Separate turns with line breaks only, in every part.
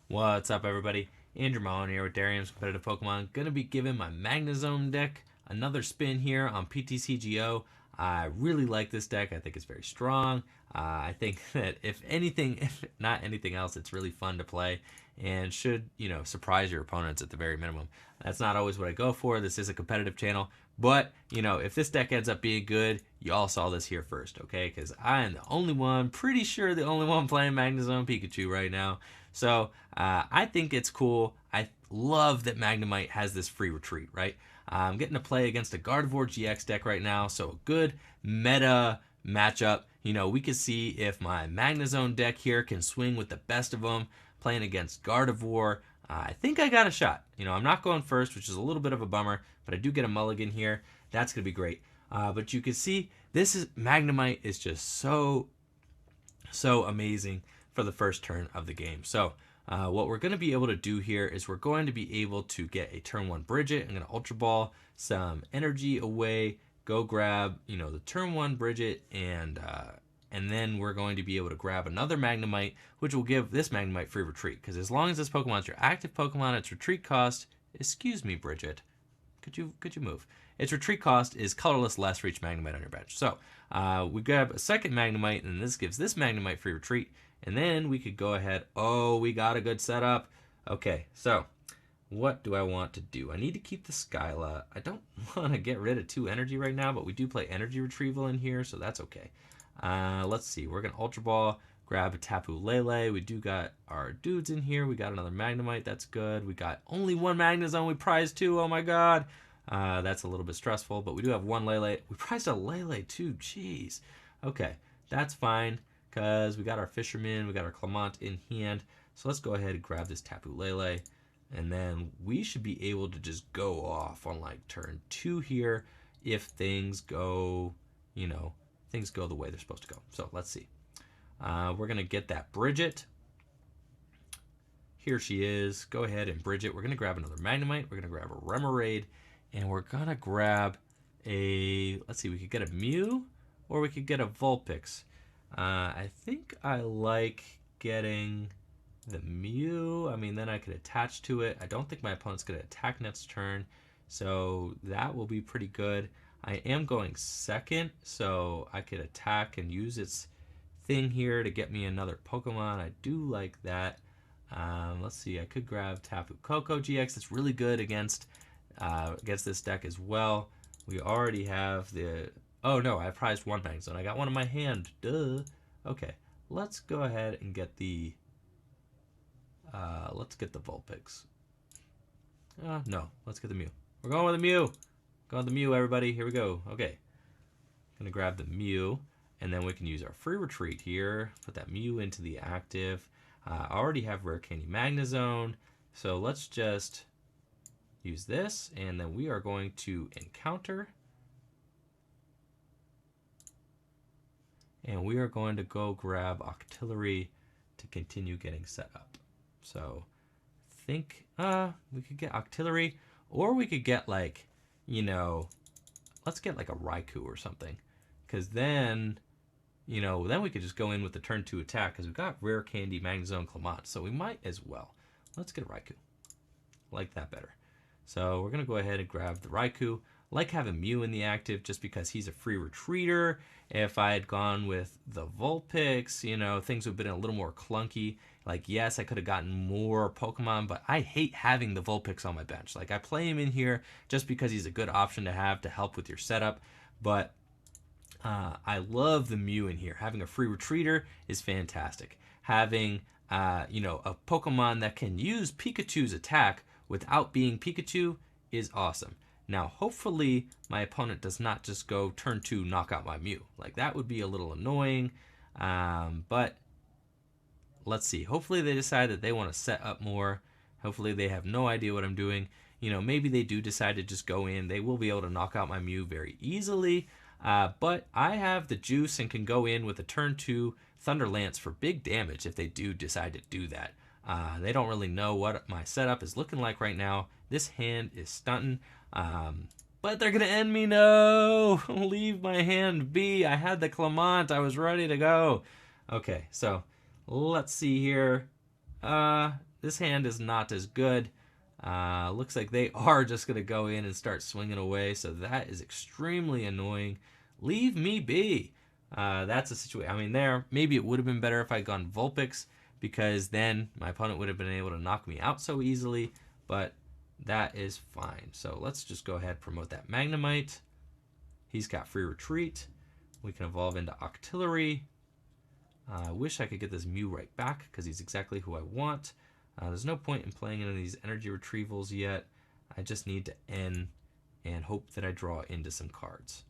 What's up, everybody? Andrew Mahone here with Darium's Competitive Pokemon. Gonna be giving my Magnezone deck another spin here on PTCGO. I really like this deck. I think it's very strong. I think that if anything, if not anything else, it's really fun to play and should, surprise your opponents at the very minimum. That's not always what I go for. This is a competitive channel. But, if this deck ends up being good, you all saw this here first, okay? Because I am the only one, pretty sure the only one playing Magnezone Pikachu right now. So I think it's cool. I love that Magnemite has this free retreat, right? I'm getting to play against a Gardevoir GX deck right now, so a good meta matchup. We can see if my Magnezone deck here can swing with the best of them, playing against Gardevoir. I think I got a shot. I'm not going first, which is a little bit of a bummer, but I do get a mulligan here. That's going to be great. But you can see Magnemite is just so amazing for the first turn of the game. So what we're going to be able to do here is we're going to be able to get a turn 1 Bridget. I'm going to Ultra Ball some energy away, go grab, the turn 1 Bridget, and then we're going to be able to grab another Magnemite, which will give this Magnemite free retreat. Because as long as this Pokemon is your active Pokemon, its retreat cost, excuse me, Bridget, could you move? Its retreat cost is colorless less for each Magnemite on your bench. So we grab a second Magnemite, and this gives this Magnemite free retreat. And then we could go ahead. Oh, we got a good setup. Okay, so what do I want to do? I need to keep the Skyla. I don't want to get rid of 2 energy right now, but we do play energy retrieval in here, so that's okay. Let's see. We're going to Ultra Ball, grab a Tapu Lele. We do got our dudes in here. We got another Magnemite. That's good. We got only 1 Magnezone. We prized 2. Oh, my God. That's a little bit stressful, but we do have 1 Lele. We prized a Lele, too. Jeez. Okay, that's fine. Because we got our Fisherman, we got our Clement in hand. So let's go ahead and grab this Tapu Lele. And then we should be able to just go off on like turn 2 here if things go, things go the way they're supposed to go. So let's see. We're going to get that Bridget. Here she is. Go ahead and Bridget. We're going to grab another Magnemite. We're going to grab a Remoraid. And we're going to grab let's see, we could get a Mew or we could get a Vulpix. I think I like getting the Mew. I mean, then I could attach to it. I don't think my opponent's going to attack next turn, so that will be pretty good. I am going second, so I could attack and use its thing here to get me another Pokemon. I do like that. Let's see. I could grab Tapu Koko GX. It's really good against this deck as well. We already have the... Oh, no, I prized 1 Magnezone. I got one in my hand. Duh. Okay, let's go ahead and get the... let's get the Vulpix. No, let's get the Mew. We're going with the Mew. Going with the Mew, everybody. Here we go. Okay. Gonna grab the Mew, and then we can use our free retreat here. Put that Mew into the active. I already have Rare Candy Magnezone, so let's just use this, and then we are going to encounter... And we are going to go grab Octillery to continue getting set up. So I think we could get Octillery, or we could get like, let's get like a Raikou or something. Because then, then we could just go in with the turn 2 attack because we've got Rare Candy, Magnezone, Clement. So we might as well. Let's get a Raikou. I like that better. So we're going to go ahead and grab the Raikou. I like having Mew in the active just because he's a free retreater. If I had gone with the Vulpix, things would have been a little more clunky. Like, yes, I could have gotten more Pokemon, but I hate having the Vulpix on my bench. Like, I play him in here just because he's a good option to have to help with your setup. But I love the Mew in here. Having a free retreater is fantastic. Having, a Pokemon that can use Pikachu's attack without being Pikachu is awesome. Now, hopefully, my opponent does not just go turn 2, knock out my Mew. Like, that would be a little annoying. But let's see. Hopefully, they decide that they want to set up more. Hopefully, they have no idea what I'm doing. Maybe they do decide to just go in. They will be able to knock out my Mew very easily. But I have the juice and can go in with a turn 2 Thunder Lance for big damage if they do decide to do that. They don't really know what my setup is looking like right now. This hand is stunting. But they're going to end me. No! Leave my hand be. I had the Clement. I was ready to go. Okay, so let's see here. this hand is not as good. Looks like they are just going to go in and start swinging away, so that is extremely annoying. Leave me be. That's a situation. I mean, maybe it would have been better if I had gone Vulpix, because then my opponent would have been able to knock me out so easily, but that is fine. So let's just go ahead and promote that Magnemite. He's got free retreat. We can evolve into Octillery. I wish I could get this Mew right back, because he's exactly who I want. There's no point in playing into these energy retrievals yet. I just need to end and hope that I draw into some cards.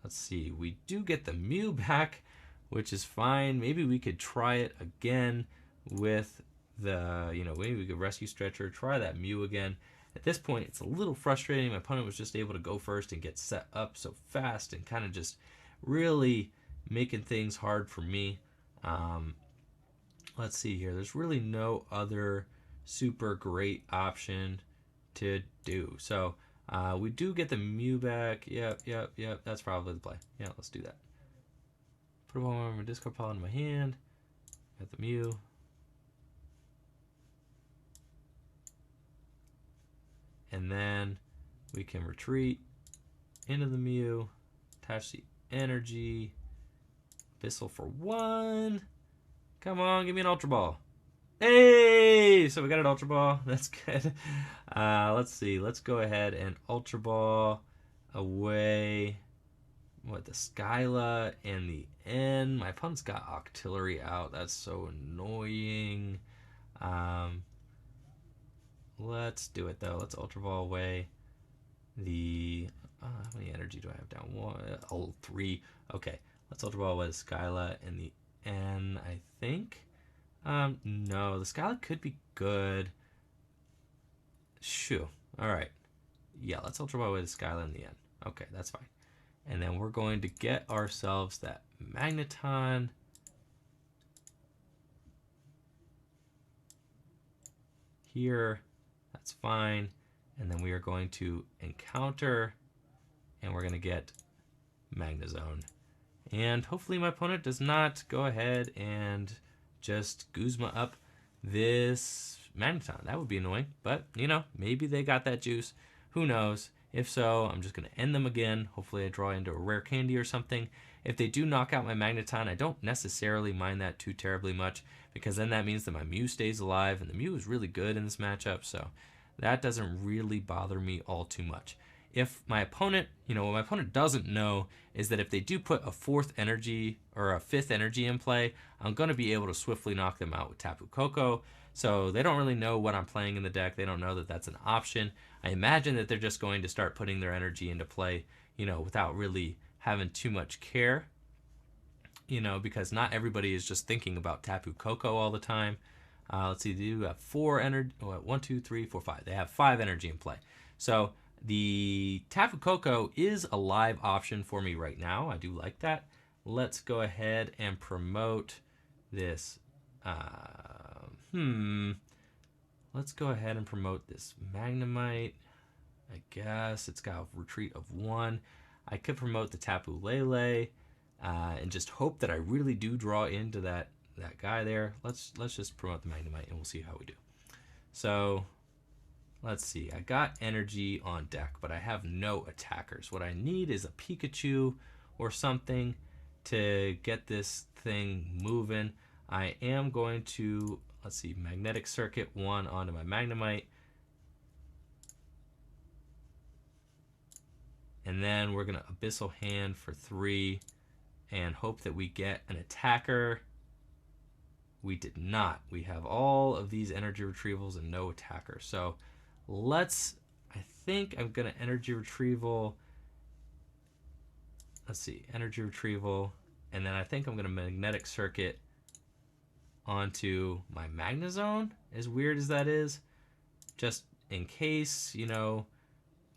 Let's see. We do get the Mew back, which is fine. Maybe we could try it again with the, maybe we could Rescue Stretcher, try that Mew again. At this point, it's a little frustrating. My opponent was just able to go first and get set up so fast and kind of just really making things hard for me. Let's see here. There's really no other super great option to do. So we do get the Mew back. Yep. That's probably the play. Yeah, let's do that. Put a one of my discard pile in my hand. Got the Mew. And then we can retreat into the Mew, attach the energy, Bissell for 1. Come on, give me an Ultra Ball. Hey! So we got an Ultra Ball. That's good. Let's see. Let's go ahead and Ultra Ball away. What, the Skyla and the N. My opponent's got Octillery out. That's so annoying. Let's do it, though. Let's Ultra Ball away the... how many energy do I have down? 1, 3. Okay. Let's Ultra Ball away the Skyla and the N, I think. No, the Skyla could be good. Shoo. Alright. Yeah, let's Ultra Ball away the Skyla and the N. Okay, that's fine. And then we're going to get ourselves that Magneton. Here. That's fine. And then we are going to encounter, and we're going to get Magnezone. And hopefully my opponent does not go ahead and just Guzma up this Magneton. That would be annoying, but, maybe they got that juice. Who knows? If so, I'm just going to end them again. Hopefully I draw into a rare candy or something. If they do knock out my Magneton, I don't necessarily mind that too terribly much, because then that means that my Mew stays alive, and the Mew is really good in this matchup, so that doesn't really bother me all too much. If my opponent, what my opponent doesn't know is that if they do put a 4th energy or a 5th energy in play, I'm going to be able to swiftly knock them out with Tapu Koko. So they don't really know what I'm playing in the deck. They don't know that that's an option. I imagine that they're just going to start putting their energy into play, without really having too much care, because not everybody is just thinking about Tapu Koko all the time. Let's see, they do have 4 energy. 1, 2, 3, 4, 5. They have 5 energy in play. So the Tapu Koko is a live option for me right now. I do like that. Let's go ahead and promote this. Let's go ahead and promote this Magnemite. I guess it's got a retreat of 1. I could promote the Tapu Lele and just hope that I really do draw into that guy there. Let's just promote the Magnemite and we'll see how we do. So let's see. I got energy on deck, but I have no attackers. What I need is a Pikachu or something to get this thing moving. I am going to, let's see, Magnetic Circuit 1 onto my Magnemite. And then we're going to Abyssal Hand for 3 and hope that we get an attacker. We did not. We have all of these energy retrievals and no attacker. So I think I'm going to energy retrieval. Let's see, energy retrieval. And then I think I'm going to Magnetic Circuit onto my Magnezone, as weird as that is. Just in case,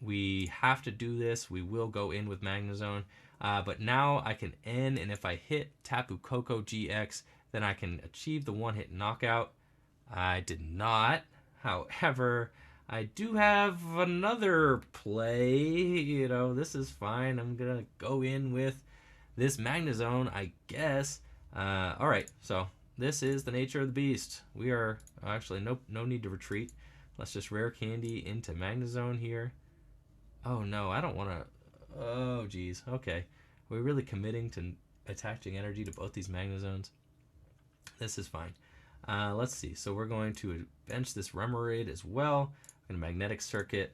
we have to do this, we will go in with Magnezone. But now I can end, and if I hit Tapu Koko GX, then I can achieve the one-hit knockout. I did not. However, I do have another play. This is fine. I'm going to go in with this Magnezone, I guess. All right, so this is the nature of the beast. We are actually no need to retreat. Let's just rare candy into Magnezone here. Oh no, I don't want to. Oh geez. Okay, we're really committing to attaching energy to both these Magnezones. This is fine. Let's see. So we're going to bench this Remoraid as well. I'm going to Magnetic Circuit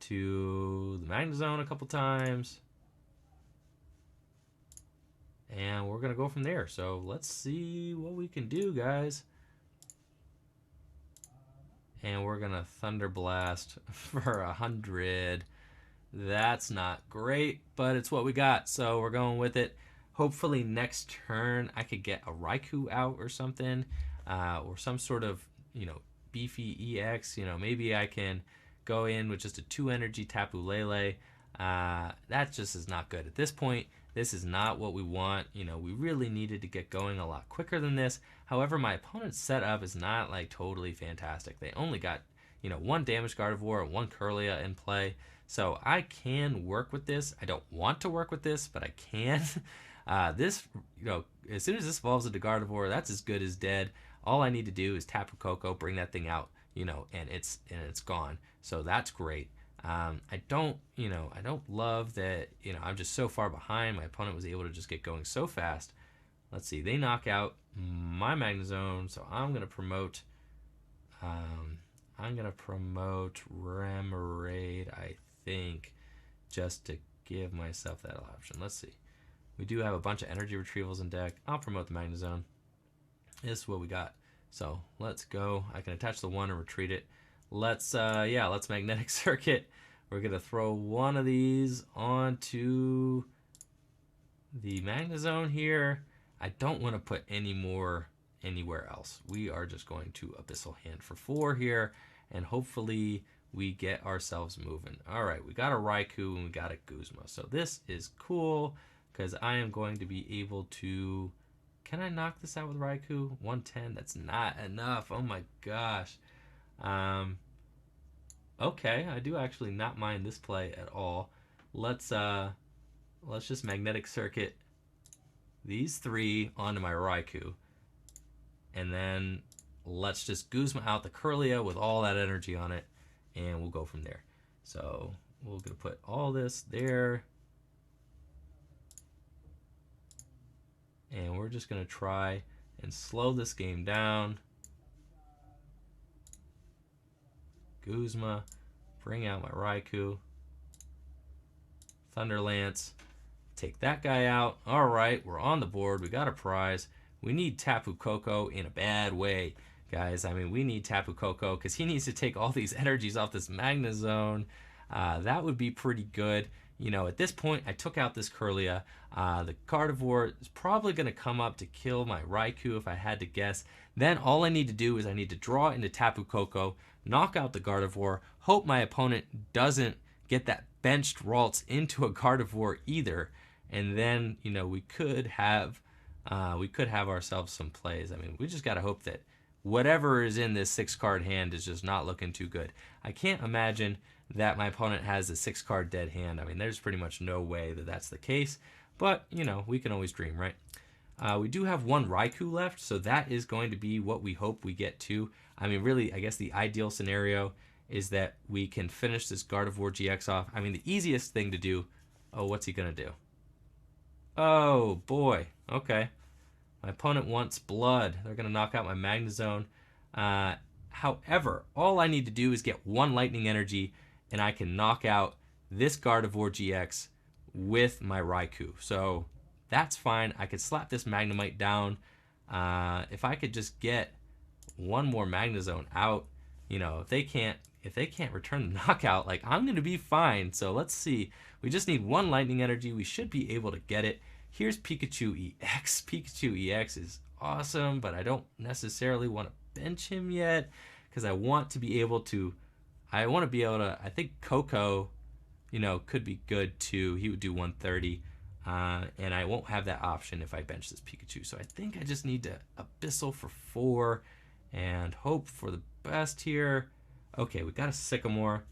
to the Magnezone a couple times. And we're going to go from there. So let's see what we can do, guys. And we're going to Thunder Blast for 100. That's not great, but it's what we got. So we're going with it. Hopefully next turn I could get a Raikou out or something. Or some sort of, beefy EX. Maybe I can go in with just a 2 energy Tapu Lele. That just is not good. At this point, this is not what we want. We really needed to get going a lot quicker than this. However, my opponent's setup is not like totally fantastic. They only got, 1 damage Gardevoir and 1 Kirlia in play. So I can work with this. I don't want to work with this, but I can. This, as soon as this evolves into Gardevoir, that's as good as dead. All I need to do is Tapu Koko, bring that thing out, and it's gone. So that's great. I don't love that, I'm just so far behind. My opponent was able to just get going so fast. Let's see, they knock out my Magnezone, so I'm going to promote Remoraid, I think, just to give myself that option. Let's see. We do have a bunch of energy retrievals in deck. I'll promote the Magnezone. This is what we got. So let's go. I can attach the 1 and retreat it. Let's Magnetic Circuit. We're gonna throw one of these onto the Magnezone here. I don't want to put any more anywhere else. We are just going to Abyssal Hand for 4 here, and hopefully we get ourselves moving. All right, we got a Raikou and we got a Guzma. So this is cool because I am going to be able to. Can I knock this out with Raikou? 110. That's not enough. Oh my gosh. Okay, I do actually not mind this play at all. Let's just Magnetic Circuit these 3 onto my Raikou. And then let's just Guzma out the Kirlia with all that energy on it, and we'll go from there. So we're gonna put all this there. And we're just gonna try and slow this game down. Guzma, bring out my Raikou. Thunder Lance, take that guy out. All right, we're on the board. We got a prize. We need Tapu Koko in a bad way, guys. I mean, we need Tapu Koko because he needs to take all these energies off this Magnezone. That would be pretty good. At this point, I took out this Kirlia. The Gardevoir is probably going to come up to kill my Raikou if I had to guess. Then all I need to do is I need to draw into Tapu Koko, knock out the Gardevoir, hope my opponent doesn't get that benched Ralts into a Gardevoir either, and then we could have ourselves some plays. I mean, we just got to hope that whatever is in this 6-card hand is just not looking too good. I can't imagine that my opponent has a 6-card dead hand. I mean, there's pretty much no way that that's the case, but we can always dream, right? We do have 1 Raikou left, so that is going to be what we hope we get to. I mean, really, I guess the ideal scenario is that we can finish this Gardevoir GX off. I mean, the easiest thing to do. Oh, what's he gonna do? Oh boy. Okay. My opponent wants blood. They're gonna knock out my Magnezone. However, all I need to do is get 1 lightning energy, and I can knock out this Gardevoir GX with my Raikou. So that's fine. I could slap this Magnemite down. If I could just get 1 more Magnezone out, if they can't return the knockout, like, I'm gonna be fine. So let's see. We just need 1 lightning energy. We should be able to get it. Here's Pikachu EX. Pikachu EX is awesome, but I don't necessarily want to bench him yet because I want to be able to. I think Coco, could be good too. He would do 130. And I won't have that option if I bench this Pikachu. So I think I just need to Abyssal for 4 and hope for the best here. Okay, we got a Sycamore.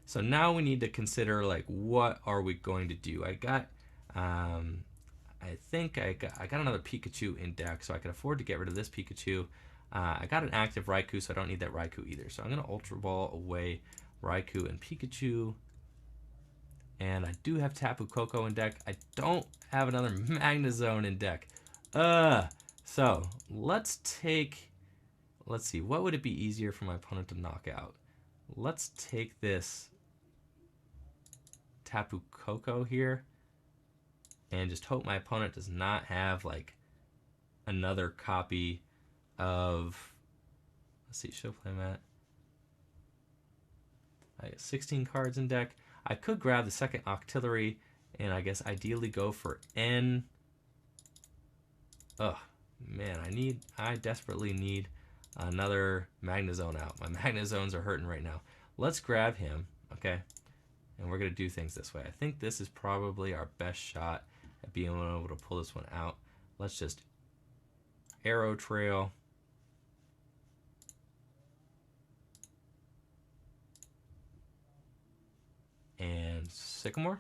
So now we need to consider, like, what are we going to do? I I think I got another Pikachu in deck, so I can afford to get rid of this Pikachu. I got an active Raikou, so I don't need that Raikou either. So I'm going to Ultra Ball away Raikou and Pikachu. And I do have Tapu Koko in deck. I don't have another Magnezone in deck. So let's see, what would it be easier for my opponent to knock out? Let's take this Tapu Koko here and just hope my opponent does not have like another copy of, let's see, show play mat. I got 16 cards in deck. I could grab the second Octillery and I guess ideally go for N. Ugh, man, I desperately need another Magnezone out. My Magnezones are hurting right now. Let's grab him, okay? And we're going to do things this way. I think this is probably our best shot at being able to pull this one out. Let's just Arrow Trail. And Sycamore.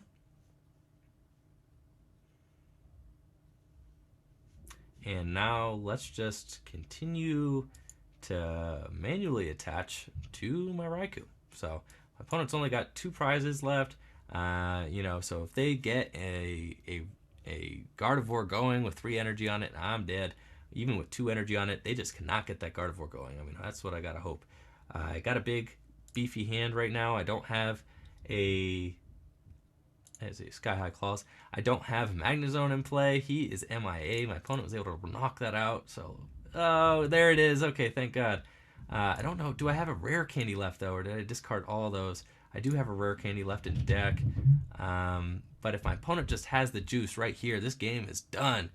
And now let's just continue to manually attach to my Raikou. So my opponent's only got 2 prizes left. So if they get a Gardevoir going with 3 energy on it, I'm dead. Even with 2 energy on it, they just cannot get that Gardevoir going. I mean, that's what I gotta hope. I got a big, beefy hand right now. I don't have a Sky High Claws. I don't have Magnezone in play. He is MIA. My opponent was able to knock that out. So, oh, there it is. Okay, thank God. I don't know. Do I have a rare candy left, though, or did I discard all those? I do have a rare candy left in deck. But if my opponent just has the juice right here, this game is done.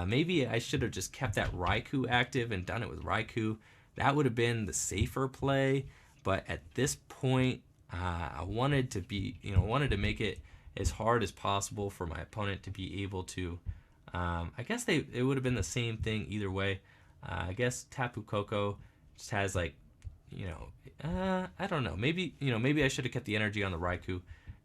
Maybe I should have just kept that Raikou active and done it with Raikou. That would have been the safer play. But at this point, I wanted to make it as hard as possible for my opponent to be able to. I guess it would have been the same thing either way. I guess Tapu Koko just has like, I don't know. Maybe I should have kept the energy on the Raikou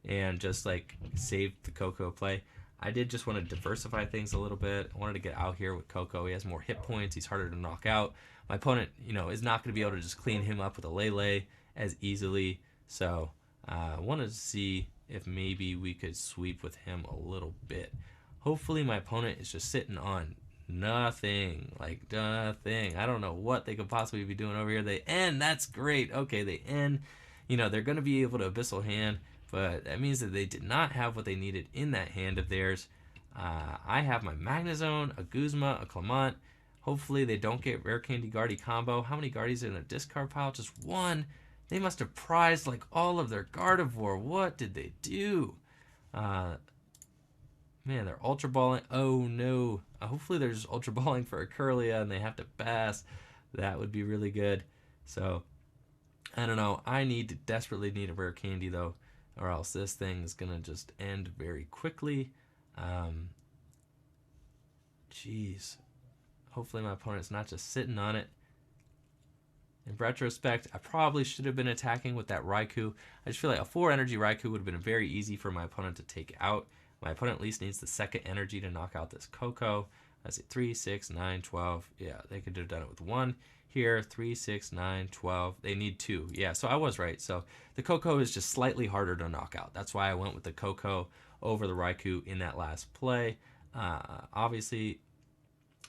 and just like saved the Koko play. I did just want to diversify things a little bit. I wanted to get out here with Koko. He has more hit points. He's harder to knock out. My opponent, is not going to be able to just clean him up with a Lele as easily. So I wanted to see if maybe we could sweep with him a little bit. Hopefully my opponent is just sitting on nothing. Like nothing. I don't know what they could possibly be doing over here. They end. That's great. Okay, they end. They're going to be able to Abyssal Hand, but that means that they did not have what they needed in that hand of theirs. I have my Magnezone, a Guzma, a Clement. Hopefully they don't get Rare Candy Guardy combo. How many Guardies in a discard pile? Just 1. They must have prized like all of their Gardevoir. What did they do? Man, they're Ultra Balling. Oh no. Hopefully they're just Ultra Balling for a Curlia and they have to pass. That would be really good. So, I don't know. I desperately need a Rare Candy though, or else this thing is going to just end very quickly. Jeez. Hopefully my opponent's not just sitting on it. In retrospect, I probably should have been attacking with that Raikou. I just feel like a 4 energy Raikou would have been very easy for my opponent to take out. My opponent at least needs the second energy to knock out this Koko. I say 3, 6, 9, 12. Yeah, they could have done it with 1. Here, 3, 6, 9, 12. They need 2. Yeah, so I was right. So the Koko is just slightly harder to knock out. That's why I went with the Koko over the Raikou in that last play. Obviously,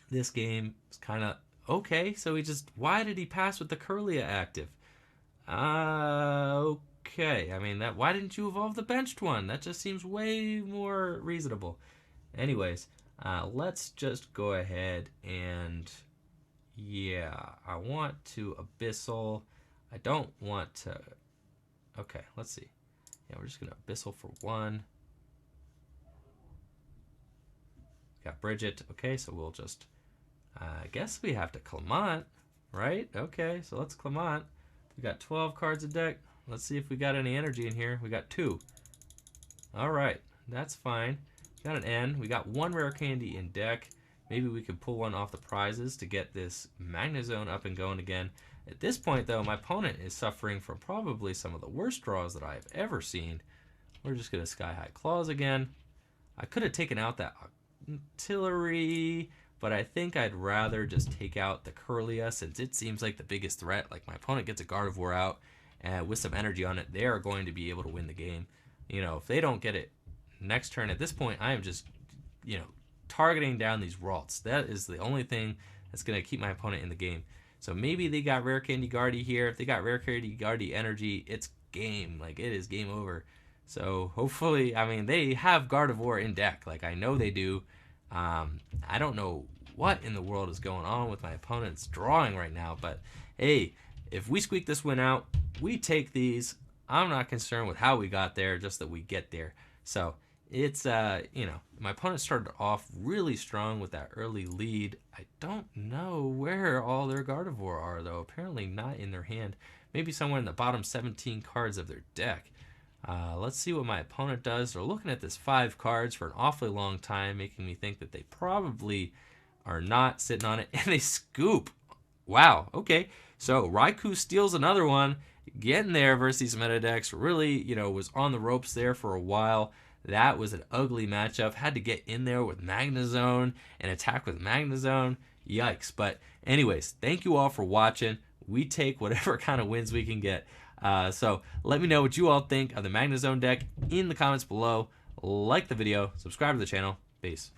this game is kind of okay. So why did he pass with the Curlia active? Okay. I mean, why didn't you evolve the benched one? That just seems way more reasonable. Anyways, let's just go ahead and, yeah, I want to Abyssal. I don't want to, okay, let's see. Yeah, we're just going to Abyssal for 1. Got Bridget. Okay, so we'll just, I guess we have to Clement, right? Okay, so let's Clement. We got 12 cards in deck. Let's see if we got any energy in here. We got 2. All right, that's fine. Got an N. We got 1 rare candy in deck. Maybe we could pull one off the prizes to get this Magnezone up and going again. At this point, though, my opponent is suffering from probably some of the worst draws that I've ever seen. We're just going to Sky High Claws again. I could have taken out that Tillery, but I think I'd rather just take out the Curlia since it seems like the biggest threat. Like my opponent gets a Gardevoir out and with some energy on it, they are going to be able to win the game. You know, if they don't get it next turn, at this point, I am just, you know, targeting down these Ralts. That is the only thing that's going to keep my opponent in the game. So maybe they got Rare Candy Guardy here. If they got Rare Candy Guardy energy, it's game. Like, it is game over. So hopefully, I mean, they have Gardevoir in deck. Like, I know they do. I don't know what in the world is going on with my opponent's drawing right now. But, hey, if we squeak this win out, we take these. I'm not concerned with how we got there, just that we get there. So it's, you know, my opponent started off really strong with that early lead. I don't know where all their Gardevoir are, though. Apparently not in their hand. Maybe somewhere in the bottom 17 cards of their deck. Let's see what my opponent does. They're looking at this 5 cards for an awfully long time, making me think that they probably are not sitting on it. And they scoop. Wow, okay. So Raikou steals another one. Getting there versus these meta decks. Really, you know, was on the ropes there for a while. That was an ugly matchup. Had to get in there with Magnezone and attack with Magnezone. Yikes. But anyways, thank you all for watching. We take whatever kind of wins we can get. So let me know what you all think of the Magnezone deck in the comments below. Like the video. Subscribe to the channel. Peace.